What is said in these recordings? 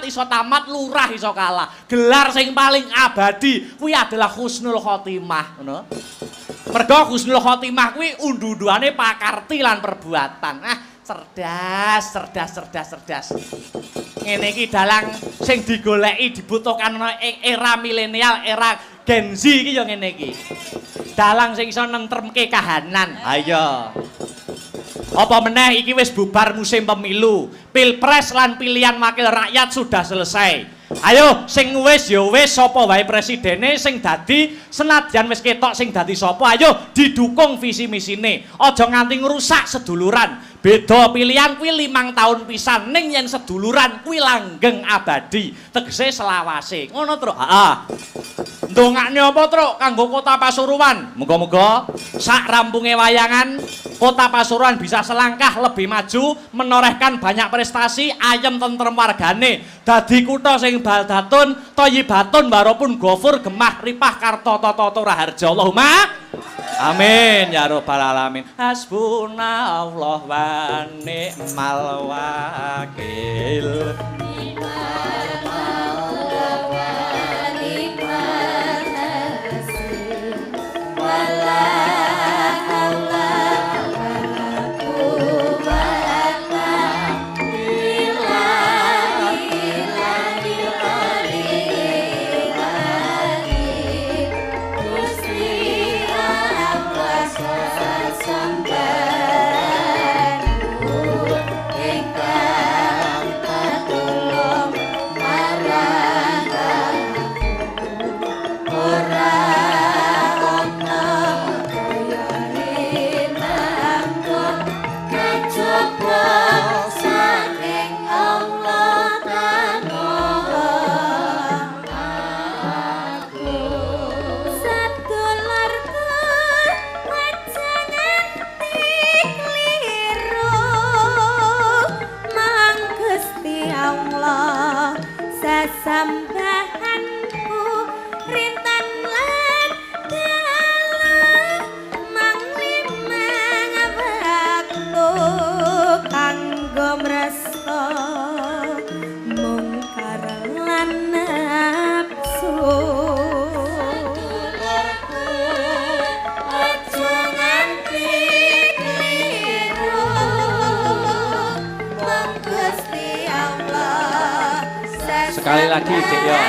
camat iso tamat, lurah iso kalah. Gelar sing paling abadi kuwi adalah husnul khotimah, ngono. Mergo husnul khotimah kuwi undu-unduane pakarti lan perbuatan. Cerdas. Ngene iki dalang sing digoleki dibutuhkan ing era milenial, era Gen Z iki ya ngene iki. Dalang sing iso nentremke kahanan. Ha iya. Apa meneh iki wis bubar musim pemilu. Pilpres lan pilihan wakil rakyat sudah selesai. Ayo sing wis ya wis sapa wae presidene sing dadi senadyan wis ketok sing dadi sapa ayo didukung visi misine. Aja nganti ngrusak seduluran. Beda pilihan kuwi 5 tahun pisan ning yen seduluran kuwi langgeng abadi. Tegese selawase. Ngono, Truk. Heeh. Ndongakne apa, Truk? Kanggo Kota Pasuruan. Muga-muga sak rampunge wayangan Kota Pasuruan bisa selangkah lebih maju, menorehkan banyak prestasi, ayem tentrem wargane. Dadi kutha sing baldatun, thayyibatun walaupun gofur gemah ripah karta tata raharja. Allahumma amin ya rabbal alamin. Hasbunallah wa ni'mal wakil. Sekali lagi, Cik Yo.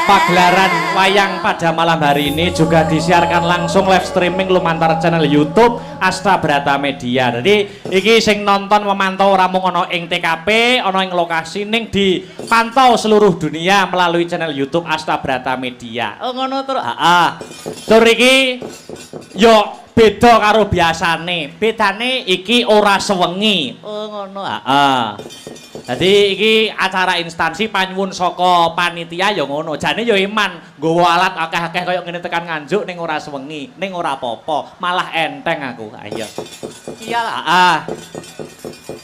Pagelaran wayang pada malam hari ini juga disiarkan langsung live streaming lumantar channel YouTube Asta Brata Media. Jadi iki sing nonton memantau ora mung ana ing TKP, ana ing lokasi ning dipantau seluruh dunia melalui channel YouTube Asta Brata Media. Oh ngono terus. Heeh. Tur iki yo beda karo biasane. Bedane iki ora sewengi. Oh ngono. Heeh. Jadi iki acara instansi panyuwun saka panitia ya ngono. Jane ya iman nggawa alat akeh-akeh kaya ngene tekan nganjuk ning ora sewengi, ning ora apa-apa, malah enteng aku. Ayo. Iyalah. Ah.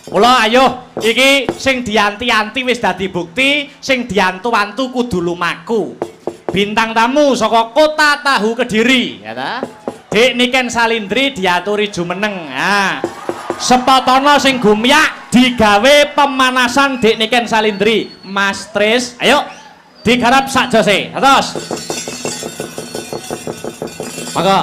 Mula ayo iki sing dianti-anti wis dadi bukti, sing diantu-antu kudu lumaku. Bintang tamu saka Kota Tahu Kediri, ya ta? Dik Niken Salindri diaturi jumeneng. Ah. Sepotono sing gumyak digawe pemanasan Dik Niken Salindri. Mas Tris, ayo digarap sak jose. Terus. Monggo.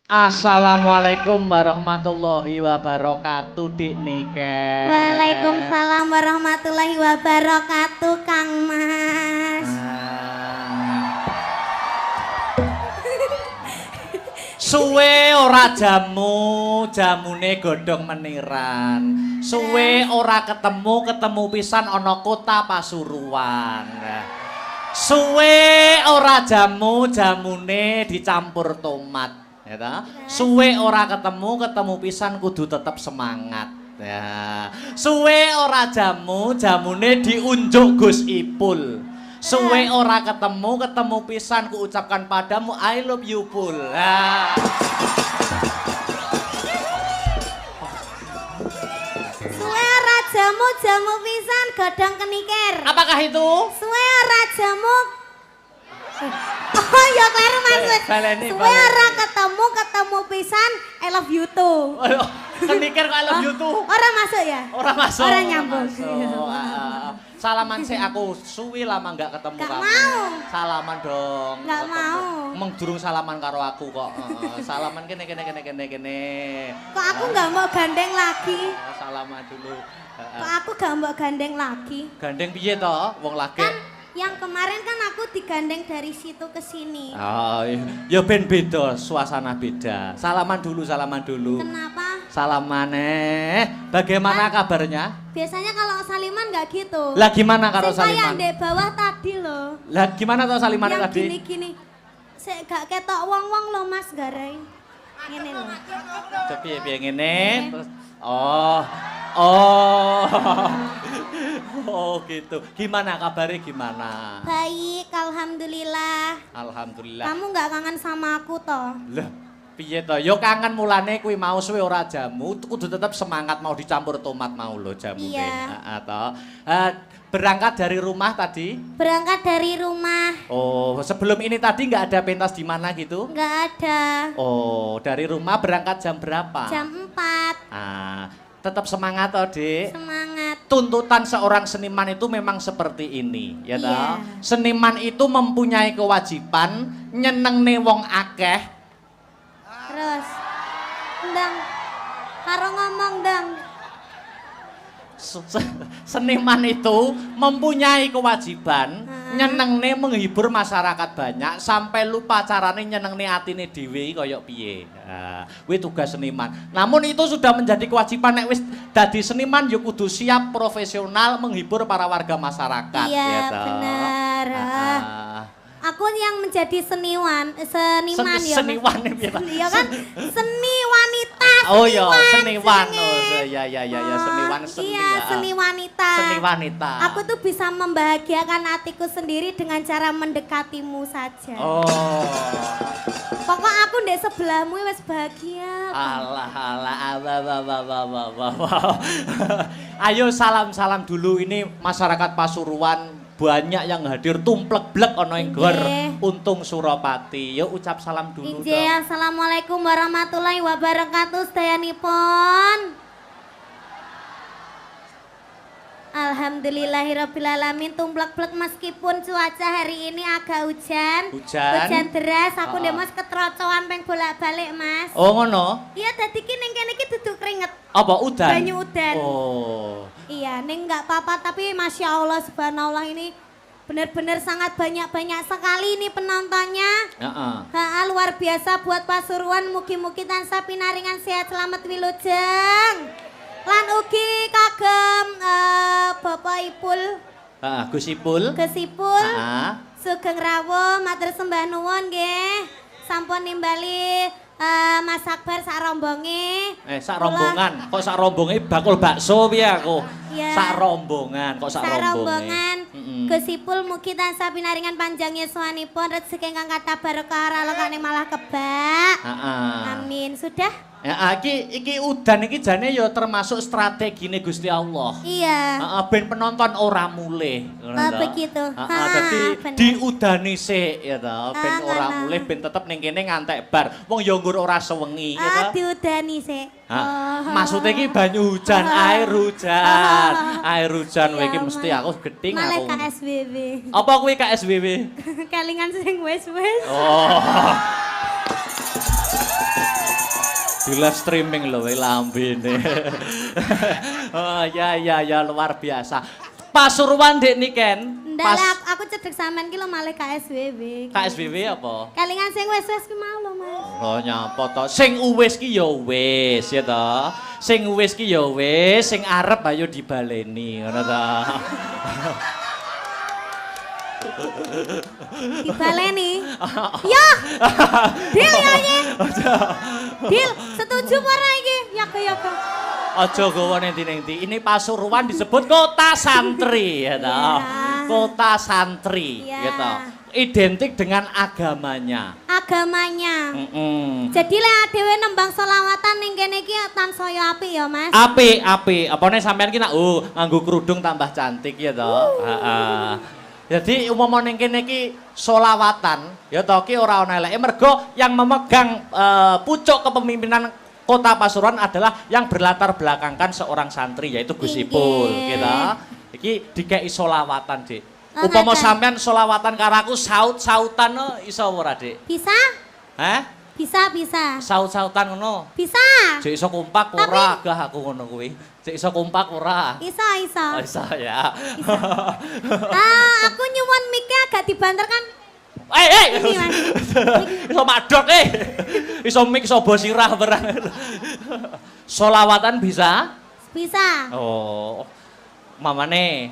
Assalamualaikum warahmatullahi wabarakatuh, Dik Nike. Waalaikumsalam warahmatullahi wabarakatuh, Kang Mas. Suwe ora jamune godhong meniran. Suwe ora ketemu pisan ana kota Pasuruan. Suwe ora jamune dicampur tomat. Ya ta? Suwe ora ketemu pisan kudu tetep semangat. Ya. Suwe ora jamune diunjuk Gus Ipul. Suwe ora ketemu pisan ku ucapkan padamu I love you Pul. Ya. Suwe ora jamu pisan godhong kenikir. Apakah itu? Suwe ora jamu. Oh ya kleru Mas. Suwe ora ketemu pisan I love you too. Kenikir kok I love you too. Ora masuk ya? Ora masuk. Ora nyambung. Salaman sih aku suwi lama nggak ketemu Gak kamu. mau. Salaman dong. Nggak mau. Emang durung salaman karo aku kok. Salaman kene. Kok aku nggak mau gandeng lagi? Salaman dulu. Kok aku gak mau gandeng lagi? Gandeng piye toh? Wong lagi. Kan yang kemarin kan aku digandeng dari situ ke sini. Oh, ya ben beda, suasana beda. Salaman dulu. Kenapa? Salaman bagaimana kabarnya? Biasanya kalau saliman nggak gitu. Lah gimana karo Sing kayak Saliman? ndek bawah tadi loh. Lah gimana toh Saliman Yang tadi? gini-gini. Saya gak ketok wong-wong loh Mas Garai. Ngene loh. Piye ngene terus oh. Oh gitu. Gimana kabarnya gimana? Baik, alhamdulillah. Alhamdulillah. Kamu nggak kangen sama aku toh? Lah piye to? Yo kangen mulane kuwi mau suwe ora jamu, kudu tetep semangat mau dicampur tomat mau lho jamune. Iya. Heeh to. Berangkat dari rumah tadi? Berangkat dari rumah. Oh, sebelum ini tadi nggak ada pentas di mana gitu? Nggak ada. Oh, dari rumah berangkat jam berapa? Jam 4. Tetap semangat toh, Dik. Semangat. Tuntutan seorang seniman itu memang seperti ini, ya toh. Iya. Seniman itu mempunyai kewajiban nyenengne wong akeh. Terus. Ndang. Karo ngomong dang. Seniman itu mempunyai kewajiban nyenengne menghibur masyarakat banyak sampai lupa carane nyenengne atine dhewe kaya piye. Kuwi tugas seniman. Namun itu sudah menjadi kewajiban nek wis dadi seniman ya kudu siap profesional menghibur para warga masyarakat. Iya, ya toh. benar. Aku yang menjadi seniman ya. Seniwan piye ta? Iya kan? Seni wanita. Oh iya, seniwan. Oh ya seniwan seni. Iya, seni wanita. Seni wanita. Aku tuh bisa membahagiakan hatiku sendiri dengan cara mendekatimu saja. Oh. Pokok aku ndek sebelahmu wis bahagia. Allah. Ayo salam dulu ini masyarakat Pasuruan banyak yang hadir tumplek-blek ana ing gor Untung Suropati. Yuk ucap salam dulu dong. Assalamualaikum warahmatullahi wabarakatuh sedayanipun. Alhamdulillahirrabbilalamin tumplek-blek meskipun cuaca hari ini agak hujan deras, aku ndek Mas ketrocoan peng bolak-balik Mas. Oh ngono? Iya dadi ki ning kene iki duduk keringet. Apa udan? Banyu udan. Oh. Iya, ning enggak apa-apa tapi Masya Allah subhanallah ini benar-benar sangat banyak sekali ini penontonnya. Luar biasa buat Pasuruan, mugi-mugi tansah pinaringan sehat selamat wilujeng. Lan ugi kagem Bapak Ipul. Gus Ipul. Sugeng rawuh matur sembah nuwun nggih. Sampun nimbali Mas Akbar sak rombonge. Sak rombongan. Kok sak rombonge bakul bakso piye aku? Ya. Sak rombongan, kok sak rombongan. Gus Ipul mugi tansah pinaringan panjang yuswanipun rezeki ingkang kathah barokah ralekane malah kebak. Amin. Sudah? Ya, iki udan iki jane ya termasuk strategine Gusti Allah. Iya. Ben penonton ora mulih. Begitu. Dadi diudani sik ya ta, ben ora mulih ben tetep ning kene ngantek bar. Wong ya nggur ora sewengi ya ta. Diudani sik. Maksudnya iki banyu hujan, air hujan. Air hujan kowe iki mesti aku gething aku. Malah KSBB. Apa kuwi KSBB? Kelingan sing wis-wis. Oh. Di live streaming loh lambene. Oh ya luar biasa. Pasuruan Dek Niken. Ndak lah, aku cedek sampean ki lho malih KSBB. KSBB apa? Kelingan sing wis-wis ki mau lho, Mas. Oh nyapa to. Sing uwis ki ya wis ya to. Sing uwis ki ya wis, sing arep ayo dibaleni ngono to. Dibaleni. Ya. Dil ya iki. Dil, setuju apa ora iki? Ya ke. Aja gawa nenti-nenti. Ini Pasuruan disebut kota santri ya toh. Kota santri gitu. Identik dengan agamanya. Jadi lek dhewe nembang selawatan ning kene iki tansaya apik ya, Mas. Apik. Apane sampean ki nak nganggo kerudung tambah cantik ya toh. Heeh. Jadi umpama ning kene iki selawatan ya toh ki ora ana eleke mergo yang memegang pucuk kepemimpinan Kota Pasuruan adalah yang berlatar belakangkan seorang santri yaitu Gus Ipul gitu. Iki dikei solawatan, Dik. Upama sampean solawatan karo aku saut-sautan iso ora, Dik? Bisa? Hah? Bisa. Saut-sautan ngono. Bisa. Jek iso kompak ora gah aku ngono kuwi. Jek iso kompak ora? Iso. Oh, iso ya. Bisa. Aku nyuwun mic-e agak dibanterkan. Iso madot Iso mik iso bosirah barang. Solawatan bisa? Bisa. Oh. Mamane.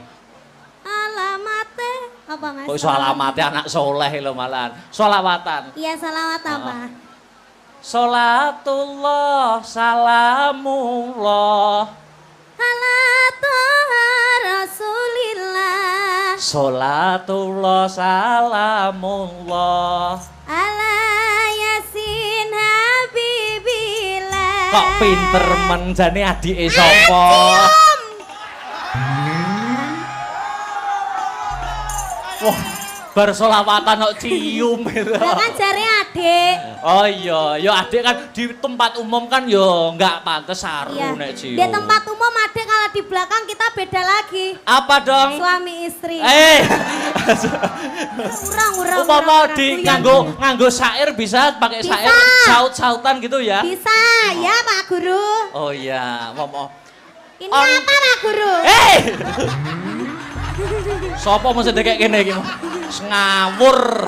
Alamate apa, Mas? Kok iso alamate anak soleh lho malahan. Solawatan. Iya, salawat apa? Salatullah salamullah ala toha rasulillah. Salatullah salamullah ala yasin habibillah. Kok pinter men jane adike sapa? Wah, bar selawatan kok cium gitu. Lah kan jare adik. Oh iya, ya adik kan di tempat umum kan ya enggak pantes saru nek cium. Di tempat umum adik kalau di belakang kita beda lagi. Apa dong? Suami istri. Urang. Umpama di nganggo syair bisa pakai syair saut-sautan gitu ya? Bisa, ya Pak Guru. Oh iya, mau. Ini apa Pak Guru? Sopo mesti kayak gini iki? Ngawur.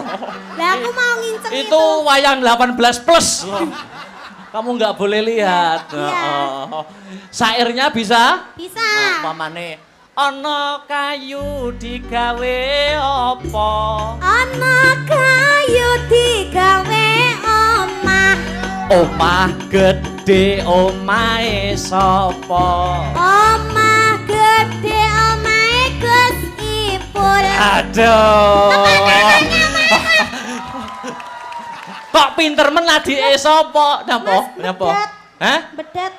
Lah aku mau nginceng itu. Itu wayang 18 plus. Kamu nggak boleh lihat. Syairnya bisa? Bisa. Pamane ana kayu digawe apa? Ana kayu digawe omah. Omah gede omahe sapa? Omah gede omahe Gus Ipul. Aduh. Kok pinter men adike sapa? Napa? Hah? Bedet.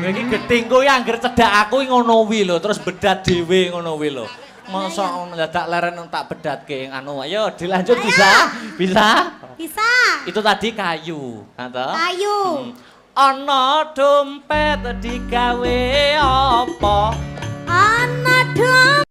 Iki getingku ya angger cedak aku ngono wi lho, terus bedat dhewe ngono wi lho. Mosok mendadak leren tak bedatke anu. Ayo dilanjut bisa? Bisa? Bisa. Itu tadi kayu, Kayu. Ana dompet digawe apa? Ana dompet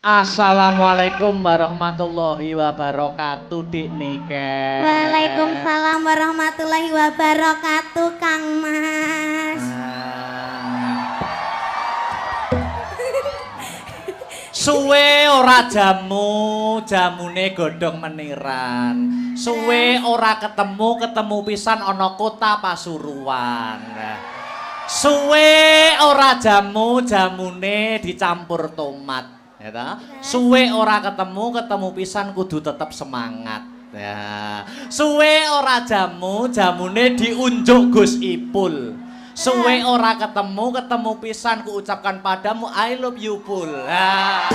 Assalamualaikum warahmatullahi wabarakatuh, Dik Nike. Waalaikumsalam warahmatullahi wabarakatuh, Kang Mas. Suwe ora jamune godhong meniran. Suwe ora ketemu pisan ana kota Pasuruan. Suwe ora jamune dicampur tomat. Ya ta? Suwe ora ketemu pisan kudu tetep semangat. Ya. Suwe ora jamune diunjuk Gus Ipul. Suwe ora ketemu pisan ku ucapkan padamu I love you Pul. Ya.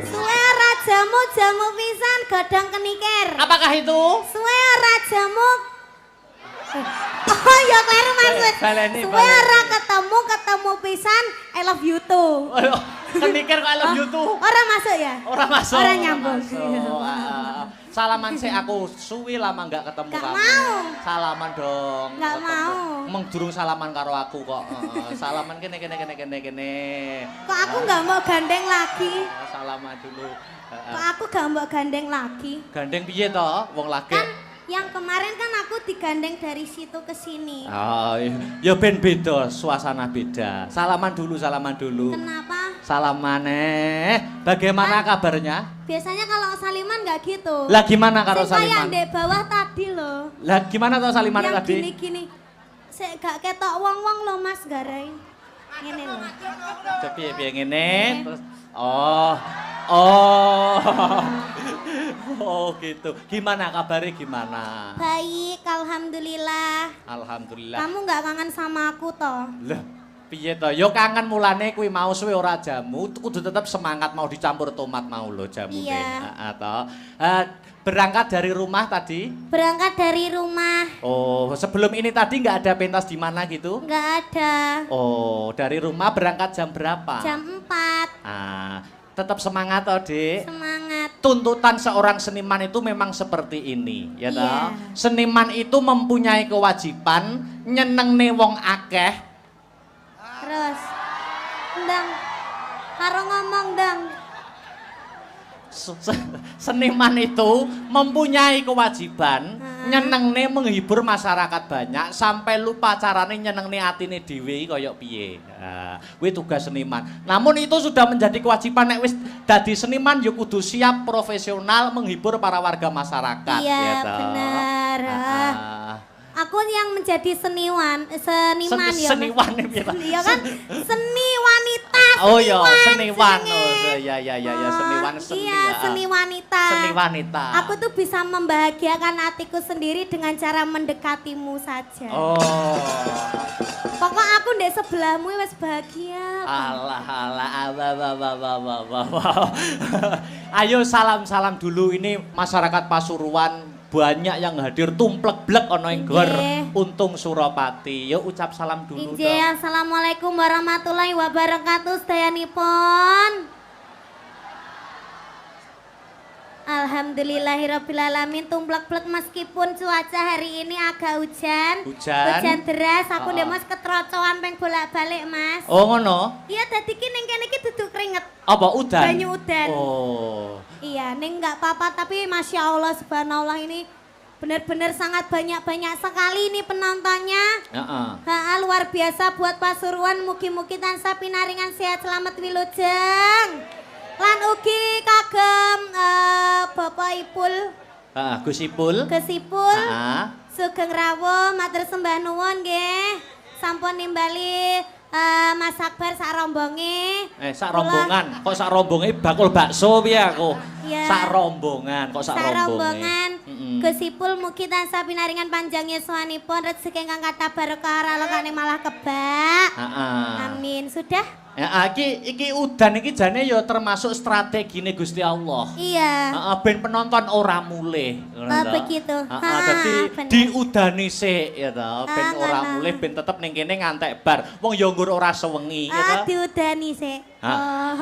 Suwe ora jamu pisan godhong kenikir. Apakah itu? Suwe ora jamu. Oh ya kleru maksud. Suwe ora ketemu pisan I love you too. Kenikir kok I love you too. Ora masuk ya? Ora masuk. Ora nyambung. Salaman sih aku suwi lama nggak ketemu Gak kamu. mau. Salaman dong. Nggak mau. Emang durung salaman karo aku kok. Salaman kene. Kok aku nggak mau gandeng lagi? Salaman dulu. Kok aku gak mau gandeng lagi? Gandeng piye toh? Wong lagi. Kan yang kemarin kan aku digandeng dari situ ke sini. Oh, ya ben beda, suasana beda. Salaman dulu. Kenapa? Salaman bagaimana kabarnya? Biasanya kalau saliman nggak gitu. Lah gimana karo Kayak Saliman? di bawah tadi loh. Lah gimana tau Saliman Yang tadi? gini-gini. Saya gak ketok wong-wong loh Mas Garai. Ngene loh. Piye ngene terus oh. Oh gitu. Gimana kabarnya gimana? Baik, alhamdulillah. Alhamdulillah. Kamu nggak kangen sama aku toh? Lah piye to? Yo kangen mulane kuwi mau suwe ora jamu, kudu tetep semangat mau dicampur tomat mau lho jamune. Iya. Heeh to. Berangkat dari rumah tadi? Berangkat dari rumah. Oh, sebelum ini tadi nggak ada pentas di mana gitu? Nggak ada. Oh, dari rumah berangkat jam berapa? Jam 4. Tetap semangat toh, Dik. Semangat. Tuntutan seorang seniman itu memang seperti ini, ya toh. Iya. Seniman itu mempunyai kewajiban nyenengne wong akeh. Terus. Ndang. Karo ngomong dang. Seniman itu mempunyai kewajiban nyenengne menghibur masyarakat banyak sampai lupa carane nyenengne atine dhewe kaya piye. Kuwi tugas seniman. Namun itu sudah menjadi kewajiban nek wis dadi seniman ya kudu siap profesional menghibur para warga masyarakat. Iya, ya toh. benar. Aku yang menjadi seniman ya. Seniwan Iya kan? Seni wanita. Oh iya, seniwan. Oh ya seniwan seni. Iya, seni wanita. Seni wanita. Aku tuh bisa membahagiakan hatiku sendiri dengan cara mendekatimu saja. Oh. Pokok aku ndek sebelahmu wis bahagia. Alah. Ayo salam dulu ini masyarakat Pasuruan. Banyak yang hadir tumplek-blek ana ing gor Untung Suropati. Yuk ucap salam dulu dong. Assalamualaikum warahmatullahi wabarakatuh sedayanipun. Alhamdulillahirrabbilalamin tumplek-blek meskipun cuaca hari ini agak hujan. Hujan deras, aku ndek Mas ketrocoan peng bolak-balik Mas. Oh ngono? Iya dadi ki ning kene iki duduk keringet. Apa udan? Banyu udan. Oh. Iya, ning enggak apa-apa tapi Masya Allah subhanallah ini benar-benar sangat banyak sekali ini penontonnya. Luar biasa buat Pasuruan, mugi-mugi tansah pinaringan sehat selamat wilujeng. Lan ugi kagem Bapak Ipul. Gus Ipul. Gus Ipul. Sugeng rawuh matur sembah nuwun nggih. Sampun nimbali Mas Akbar sak rombonge. Sak rombongan. Kok sak rombonge bakul bakso piye aku? Iya. Sak rombongan, kok sak rombongan. Gus Ipul mugi tansah pinaringan panjang yuswanipun rezeki ingkang kathah barokah ralokane malah kebak. Amin. Sudah? Ya, iki udan iki jane ya termasuk strategine Gusti Allah. Iya. Ben penonton ora mulih. Begitu. Dadi diudani sik ya ta, ben ora mulih ben tetep ning kene ngantek bar. Wong ya nggur ora sewengi ya ta. Diudani sik.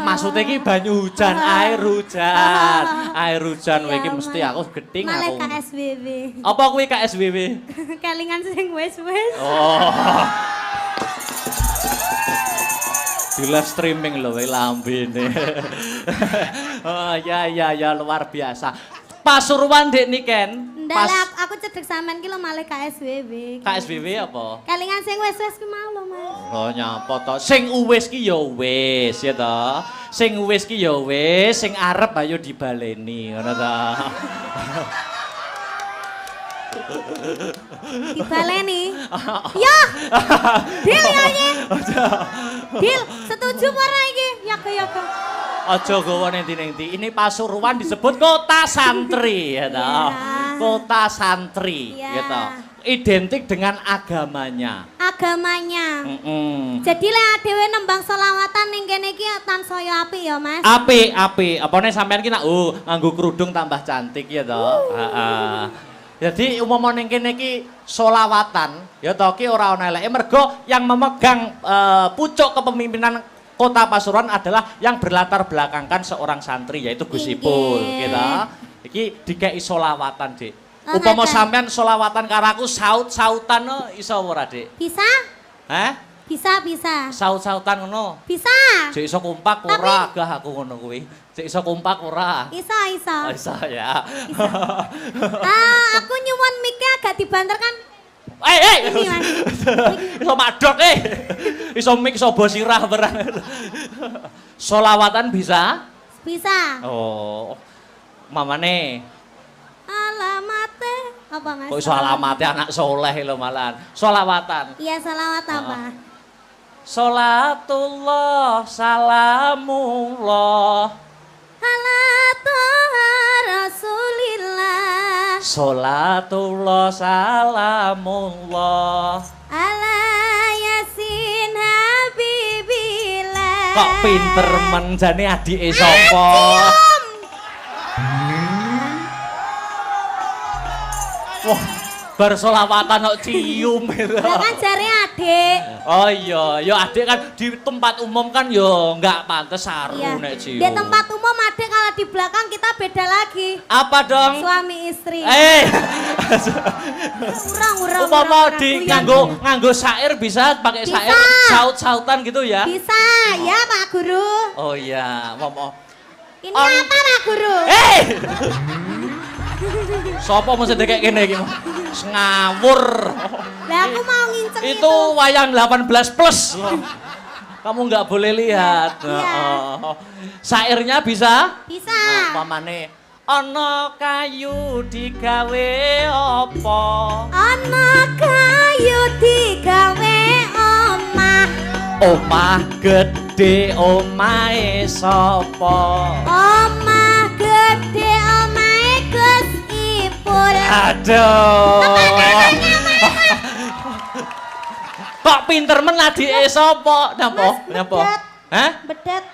Maksudnya iki banyu hujan, air hujan. Air hujan iki mesti aku geding aku. Malah KSBB. Apa kuwi KSBB? Kelingan sing wis-wis. Oh. Di live streaming lho lambene. Oh ya luar biasa. Pasuruan Dek Niken. Ndak aku cedek sampean ki lho malih KSWB. KSWB apa? Kalingan sing wis-wis ki mau lho, Mas. Oh nyapa to. Sing uwis ki ya wis ya to. Sing uwis ki ya wis, sing arep ayo dibaleni ngono to. Dibaleni. Ya. Dil ya iki. Dil, setuju apa ora iki? Ya ke. Aja gawa nenti-nenti. Ini Pasuruan disebut kota santri ya toh. Kota santri gitu. Identik dengan agamanya. Agamanya. Jadi lek dhewe nembang selawatan ning kene iki tansaya apik ya, Mas. Apik. Apane sampean ki nak nganggo kerudung tambah cantik ya toh. Heeh. Jadi umum ning kene iki selawatan ya toh ki ora ana eleke mergo yang memegang pucuk kepemimpinan Kota Pasuruan adalah yang berlatar belakangkan seorang santri yaitu Gus Ipul gitu. Iki dikei solawatan, Dik. Upama sampean solawatan karo aku saut-sautan iso ora, Dik? Bisa? Hah? Bisa. Saut-sautan ngono? Bisa. Jek iso kompak ora gah aku ngono kuwi. Jek iso kompak ora? Iso. Oh, iso ya. Aku nyuwun mic-e agak dibanterkan. Ini Mas. Iso madok Iso mik iso bosirah barang. Solawatan bisa? Bisa. Oh. Mamane. Alamate apa Mas? Kok iso alamate anak soleh lho malahan. Solawatan. Iya, salawat apa? Salatullah salamullah ala toha Rasulillah. Salatullah salamullah ala yasin habibillah. Kok pinter men jane adike sapa? Wah, bar selawatan kok cium itu. Lah kan jare adik. Oh iya, ya adik kan di tempat umum kan ya enggak pantes saru nek cium. Di tempat umum adik kalau di belakang kita beda lagi. Apa dong? Suami istri. Urang. Upama di nganggo syair bisa pakai syair saut-sautan gitu ya? Bisa, ya Pak Guru. Oh iya, Ini apa Pak Guru? Sopo mesti kayak gini iki? Ngawur. Lah aku mau nginceng itu wayang 18 plus. Kamu nggak boleh lihat. Syairnya bisa? Bisa. Pamane ana kayu digawe apa? Ana kayu digawe omah. Omah gede omahe sapa? Omah gede omahe Gus Ipul. Aduh. Kok pinter men adike sapa? Napa? Hah? Bedet.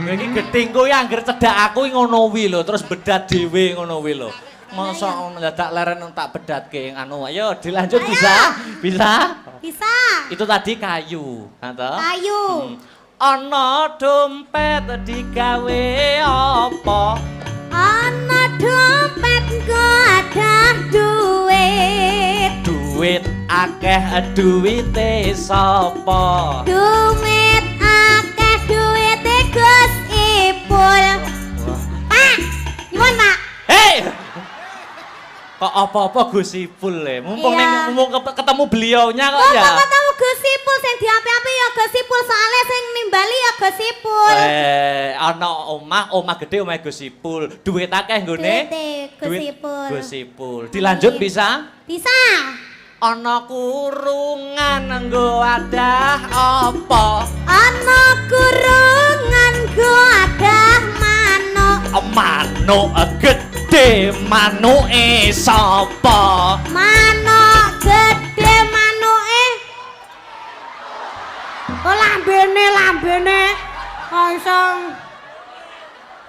Iki getingku ya anggere cedak aku ngono wi lho, terus bedat dhewe ngono wi lho. Mosok mendadak leren tak bedatke anu. Ayo dilanjut bisa? Bisa? Bisa. Itu tadi kayu, toh? Kayu. Ana dompet digawe apa? Ana dompet nggo ada duit. Duit akeh duwite sapa? Duit akeh duwite Gus Ipul. Pak, nyuwun Pak. Hei! Kok apa-apa Gus Ipul mumpung ketemu beliaunya kok ya. Kok ketemu Gus Ipul sing diapi-api ya Gus Ipul soalnya sing nimbali ya Gus Ipul. Ana omah gede omah Gus Ipul. Duit akeh nggone. Gus Ipul. Dilanjut bisa? Bisa. Ana kurungan nggo adah apa? Ana kurungan nggo adah manuk. Manuk gede manuke sapa? Manuk gede manuke. Oh lambene. Kosong.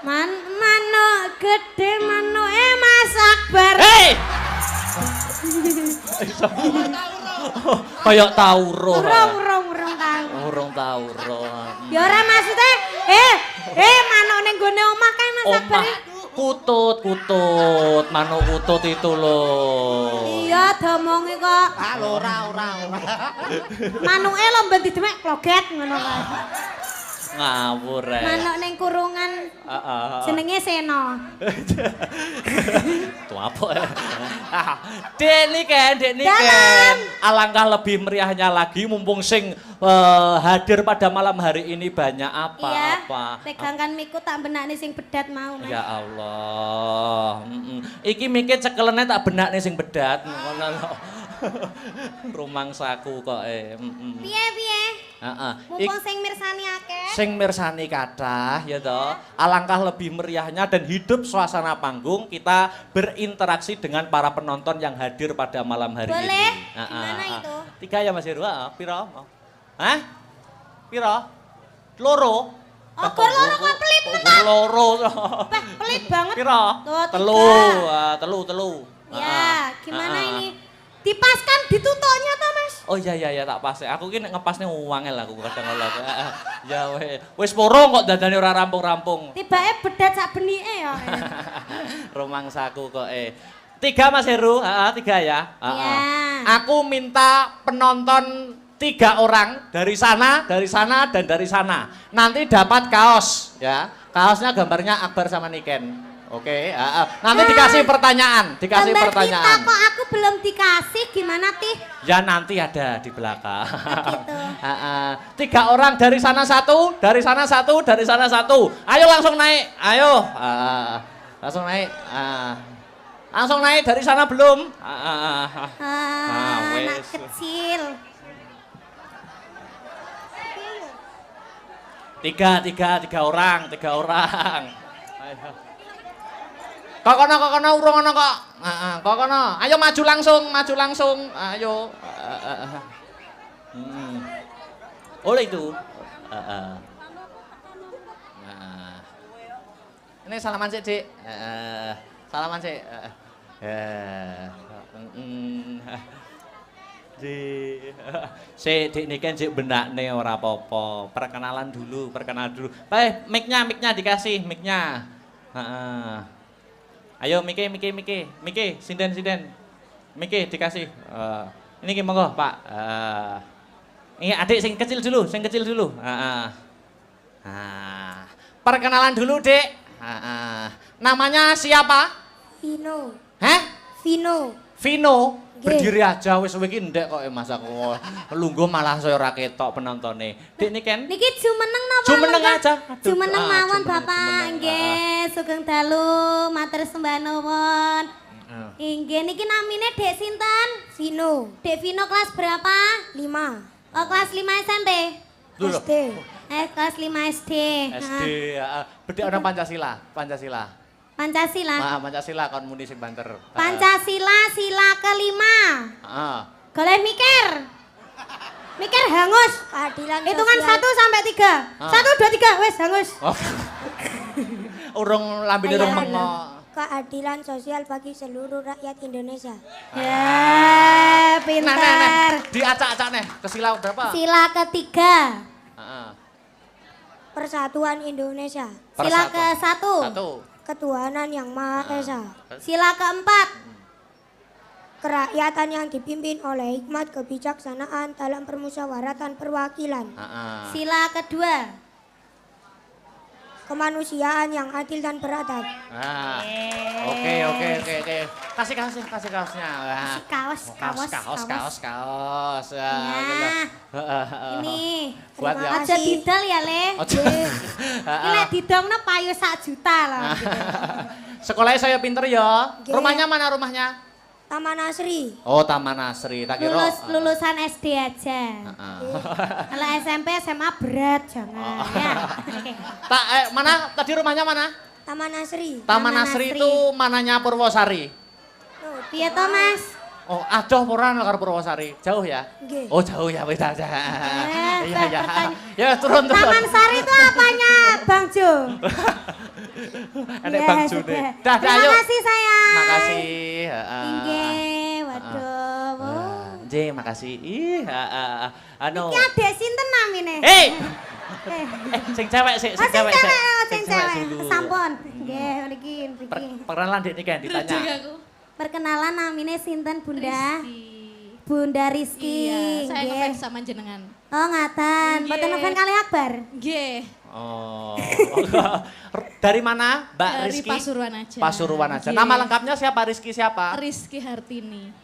Manuk gede manuke Mas Akbar. Hei! Kayak tauruh. Urung tauruh. Ya ora maksudnya manuk ning gone omah kae Mas Akbar. Kutut, manuk kutut itu loh. Iya domongi kok. Ah, ora. Manuke lho ben didemek kloget ngono kae. Ngawur rek. Manuk ning kurungan. Jenenge Seno. Tuh apa ya? Dek Niken. Alangkah lebih meriahnya lagi mumpung sing hadir pada malam hari ini banyak apa. Iya, pegangkan miku tak benakne sing bedat mau. Mas. Ya Allah. Iki mikir cekelene tak benakne sing bedat. Ngono lho. Rumangsaku kok Piye? Heeh. Mumpung sing mirsani akeh. Sing mirsani kathah ya toh. Alangkah lebih meriahnya dan hidup suasana panggung kita berinteraksi dengan para penonton yang hadir pada malam hari ini. Boleh? Gimana itu? 3 ya Mas Heru, piro? Hah? Piro? Loro? Oh, gor loro kok pelit tenan. Loro. Pelit banget. Piro? Tuh, 3. Telu. Ya, gimana ini? Dipaskan ditutoknya toh, Mas? Oh iya tak pas. Aku ki nek ngepasne wangel aku kadang kala. Ya wis poro kok dadane ora rampung-rampung. Tibake bedat sak benike ya. Rumangsaku kok 3 Mas Heru, 3 ya. Iya. Aku minta penonton 3 orang dari sana, dan dari sana. Nanti dapat kaos ya. Kaosnya gambarnya Akbar sama Niken. Oke, nanti dikasih pertanyaan, Gambar kita kok aku belum dikasih, gimana Tih? Ya nanti ada di belakang. Gitu. 3 orang dari sana 1, dari sana 1, dari sana 1. Ayo langsung naik, ayo. Langsung naik. Langsung naik dari sana belum? Anak kecil. 3 orang. Ayo. Kok kono urung ono kok. Kok kono. Ayo maju langsung. Ayo. Oleh itu. Ini salaman sik, Dik. Salaman sik. Dik Niken sik benakne ora apa-apa. Perkenalan dulu. Mic-nya dikasih, mic-nya. Ayo Miki, sinden. Miki dikasih. Ini ki monggo, Pak. Ini adik sing kecil dulu. Perkenalan dulu, Dek. Namanya siapa? Vino. Hah? Vino. Berdiri aja wis iki ndek kok Mas aku. Lungguh malah saya ora ketok penontonnya. Dek Niken. Niki jumeneng napa? Jumeneng aja. Jumeneng mawon Bapak. Nggih, sugeng dalu, matur sembah nuwun. Nggih, niki namine Dek sinten? Vino. Dek Vino kelas berapa? 5. Oh, kelas 5 SMP. SD. Kelas 5 SD. SD, bedek ana Pancasila. Pancasila kon muni sing banter. Pancasila sila kelima. Heeh. Goleh mikir hangus. Keadilan Hitungan sosial. 1 sampai 3. 1, 2, 3, wes hangus. Urung lambene urung mengo. Keadilan sosial bagi seluruh rakyat Indonesia. Ya, pintar. Nah. Diacak-acak nih, ke sila berapa? Sila ketiga. Persatuan Indonesia. Sila ke-1. 1. Ketuhanan yang Maha Esa. Sila ke-4. Kerakyatan yang dipimpin oleh hikmat kebijaksanaan dalam permusyawaratan perwakilan. Sila ke-2. Kemanusiaan yang adil dan beradab. Oke. Kasih kaosnya. Kaos. Ini. Buat ya. Aja didol ya, Le. Ini lek didongno payu 1 juta loh. Sekolahnya saya pinter ya. Oke. Rumahnya mana rumahnya? Taman Asri. Oh, Taman Asri. Tak kira. Lulusan SD aja. Kalau SMP SMA berat jangan ya. Mana tadi rumahnya mana? Taman Asri. Taman Asri itu mananya Purwosari. Piye to, Mas? Oh, adoh ora karo Purwosari. Jauh ya? Nggih. Oh, jauh ya wis aja. Iya. Ya, turun. Taman Sari itu apanya, Bang Jo? Ada Bang Jo nih. Dah, Terima ayo. kasih sayang. Makasih. Inggih, waduh. J, makasih. Anu. Iki adek sinten namine? Hei. Sing cewek sik, Sing cewek. dulu. Sampun. Nggih, mriki. Perkenalan Dik Niken ditanya. Perkenalan namanya sinten Bunda? Rizky. Bunda Rizky. Iya, saya nggih. ngefans sama jenengan. Oh ngaten, Nggih. mboten ngefans kali Akbar. Nggih. Oh. Dari mana, Mbak Dari Rizky? Pasuruan aja. Pasuruan aja. Nggih. Nama lengkapnya siapa? Rizky siapa? Rizky Hartini.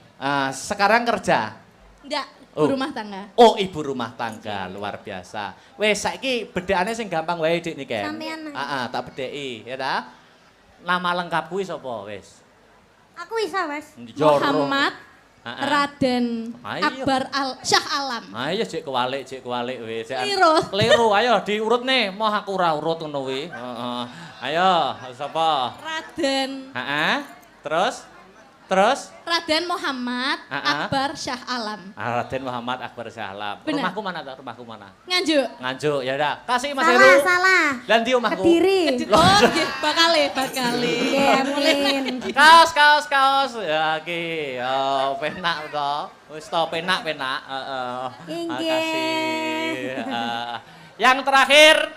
Sekarang kerja. Enggak, Oh. rumah tangga. Oh, ibu rumah tangga, luar biasa. Wes saiki bedhekane sing gampang wae Dik niki. Sampean. Tak bedheki, ya ta? Nama lengkap kuwi sapa wis? Aku bisa Mas. Muhammad Heeh. Raden Ayo. Akbar Syah Alam. Ayo cek kewalik wis. Keliru. Keliru, ayo diurut nih. Mau aku ora urut ngono kuwi. Heeh. Ayo, sapa? Raden Terus? Raden Muhammad Akbar Syah Alam. Raden Muhammad Akbar Sahlam. Bener. Rumahku mana tak? Rumahku mana? Nganjuk. Nganjuk, ya udah. Kasih Mas Salah, Heru. salah. Dan di omahku. Kediri. Oh, nggih, bakale. Nggih, mulin. Kaos. Ya ki, penak to. Wis to penak. Heeh. Inggih. Makasih. Yang terakhir.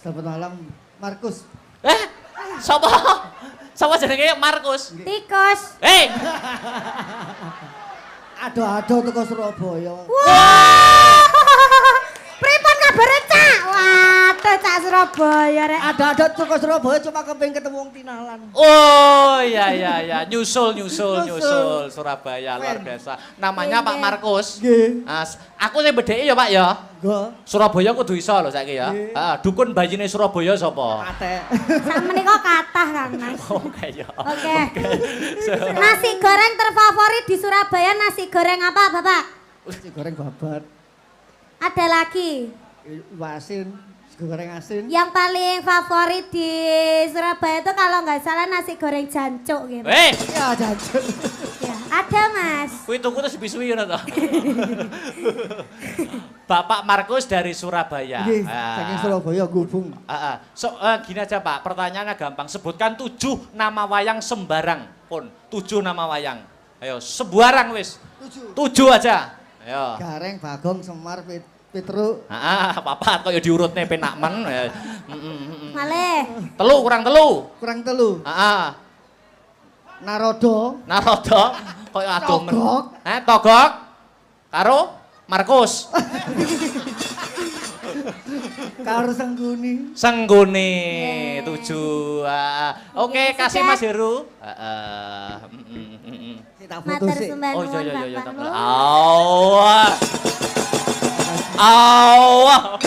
Selamat malam, Markus. Sapa? Sapa jenenge Markus? Tikus. Hei, Ado-ado teko Surabaya. Wah. Pripun kabare, Cak? Waduh, Cak Surabaya rek. Ado-ado teko Surabaya cuma kepengin ketemu wong tinalan. oh ya, nyusul Surabaya luar biasa. Namanya Pak Markus. Nggih. Aku sing bedheki ya Pak ya. Nggih. Surabaya kudu iso lho saiki ya. Nggih. Dukun bayine Surabaya sapa? Ate. Sakmenika kathah Kang Mas. Oh kaya. Oke. Nasi goreng terfavorit di Surabaya nasi goreng apa, Bapak? Nasi goreng babat. Ada lagi. Asin, nasi goreng asin. Yang paling favorit di Surabaya itu kalau nggak salah nasi goreng jancuk gitu. Ya jajan. Ya, ada Mas. Kuwi tuku terus bisuwi ngono to. Bapak Markus dari Surabaya. Nggih, saking Surabaya gubung. Gini aja Pak, pertanyaannya gampang. Sebutkan 7 nama wayang sembarang pun. 7 nama wayang. Ayo, sembarang wis. 7 aja. Ayo. Gareng, Bagong, Semar, Petruk. Papat kaya diurutne penak men. Malih. Kurang telu. Kurang telu. Narodo. Narodo kaya adoh men. Togok. Togok. Karo Markus. Karo Sengguni. Sengguni 7. Oke, kasih Mas Heru. Kita foto Matur sih. sembah Oh nuwun iya. Bapak Lu. Awah.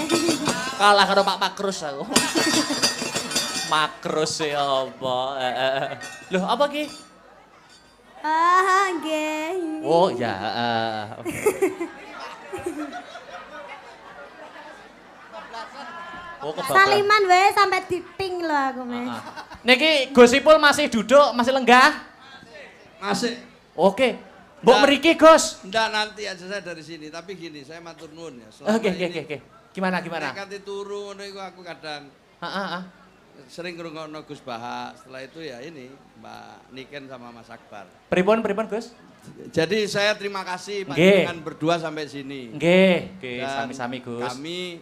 Nggih. Kalah karo Pak Makrus aku. Makrus ya apa? Loh, apa ki? Nggih. Oh ya. Oh, kebablas. Saliman wae sampai diping lho aku Mas. Niki Gusipul masih duduk, masih lenggah? Masih. Oke. Mbok mriki, Gus. Enggak, nanti aja saya dari sini. Tapi gini, saya matur nuwun ya. Oke. Gimana? Nek kate turu ngono iku aku kadang sering ngrungokno Gus Baha. Setelah itu ya ini Mbak Niken sama Mas Akbar. Pripun, Gus? Jadi saya terima kasih Nggih. panjenengan berdua sampai sini. Nggih, Dan sami-sami, Gus. Kami